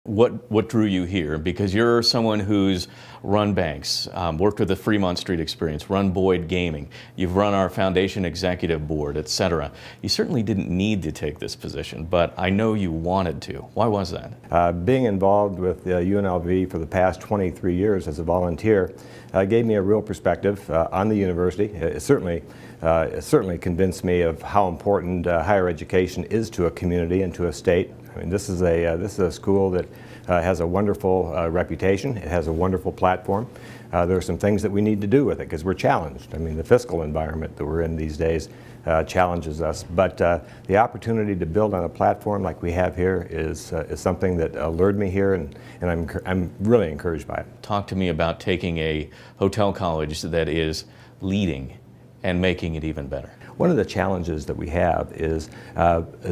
what drew you here? Because you're someone who's run banks, worked with the Fremont Street Experience, run Boyd Gaming, you've run our foundation executive board, etc. You certainly didn't need to take this position, but I know you wanted to. Why was that? Being involved with UNLV for the past 23 years as a volunteer gave me a real perspective on the university. It certainly convinced me of how important higher education is to a community and to a state. I mean, this is a school that has a wonderful reputation. It has a wonderful platform. There are some things that we need to do with it because we're challenged. I mean, the fiscal environment that we're in these days challenges us. But the opportunity to build on a platform like we have here is something that lured me here, and I'm really encouraged by it. Talk to me about taking a hotel college that is leading and making it even better. One of the challenges that we have is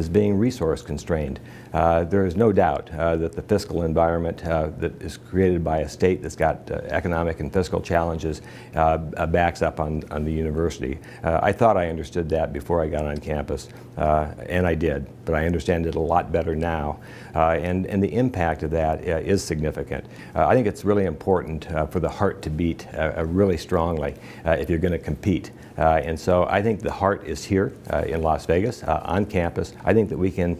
being resource constrained. There is no doubt that the fiscal environment that is created by a state that's got economic and fiscal challenges backs up on the university. I thought I understood that before I got on campus, and I did, but I understand it a lot better now, and the impact of that is significant. I think it's really important for the heart to beat really strongly if you're going to compete. And so I think the heart is here in Las Vegas, on campus. I think that we can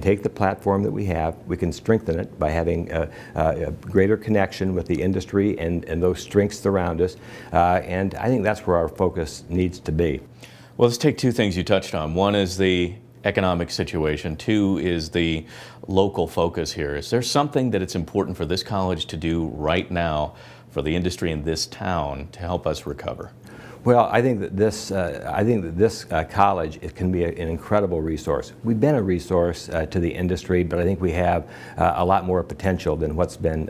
take the platform that we have, we can strengthen it by having a greater connection with the industry and those strengths around us. And I think that's where our focus needs to be. Well, let's take two things you touched on. One is the economic situation. Two is the local focus here. Is there something that it's important for this college to do right now for the industry in this town to help us recover? Well, I think that this college, it can be an incredible resource. We've been a resource to the industry, but I think we have a lot more potential than what's been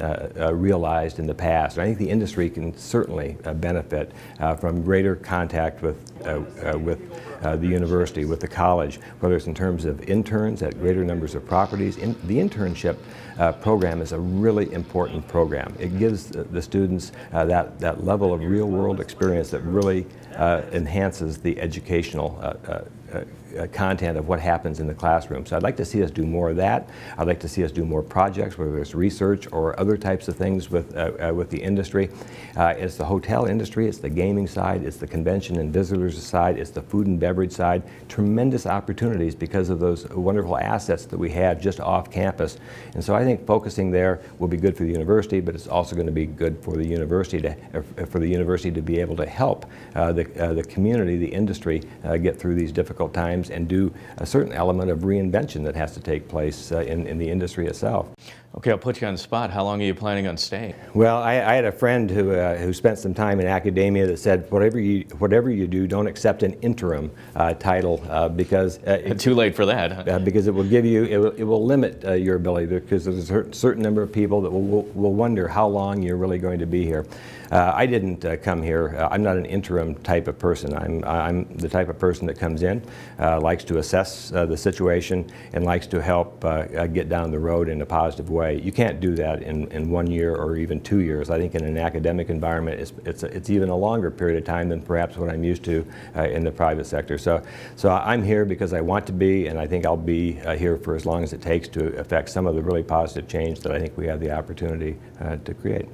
realized in the past. And I think the industry can certainly benefit from greater contact with the university, with the college, whether it's in terms of interns at greater numbers of properties. The internship program is a really important program. It gives the students that level of real-world experience that really enhances the educational content of what happens in the classroom. So I'd like to see us do more of that. I'd like to see us do more projects, whether it's research or other types of things with the industry. It's the hotel industry, it's the gaming side, it's the convention and visitors side, it's the food and beverage side. Tremendous opportunities because of those wonderful assets that we have just off campus. And so I think focusing there will be good for the university, but it's also going to be good for the university to be able to help the community, the industry, get through these difficult times and do a certain element of reinvention that has to take place in the industry itself. Okay, I'll put you on the spot. How long are you planning on staying? Well, I had a friend who spent some time in academia that said, whatever you do, don't accept an interim title because too late for that. Huh? Because it will give you, it will limit your ability, because there's a certain number of people that will wonder how long you're really going to be here. I didn't come here. I'm not an interim type of person. I'm the type of person that comes in, likes to assess the situation, and likes to help get down the road in a positive way. You can't do that in 1 year or even 2 years. I think in an academic environment, it's even a longer period of time than perhaps what I'm used to in the private sector. So I'm here because I want to be, and I think I'll be here for as long as it takes to affect some of the really positive change that I think we have the opportunity to create.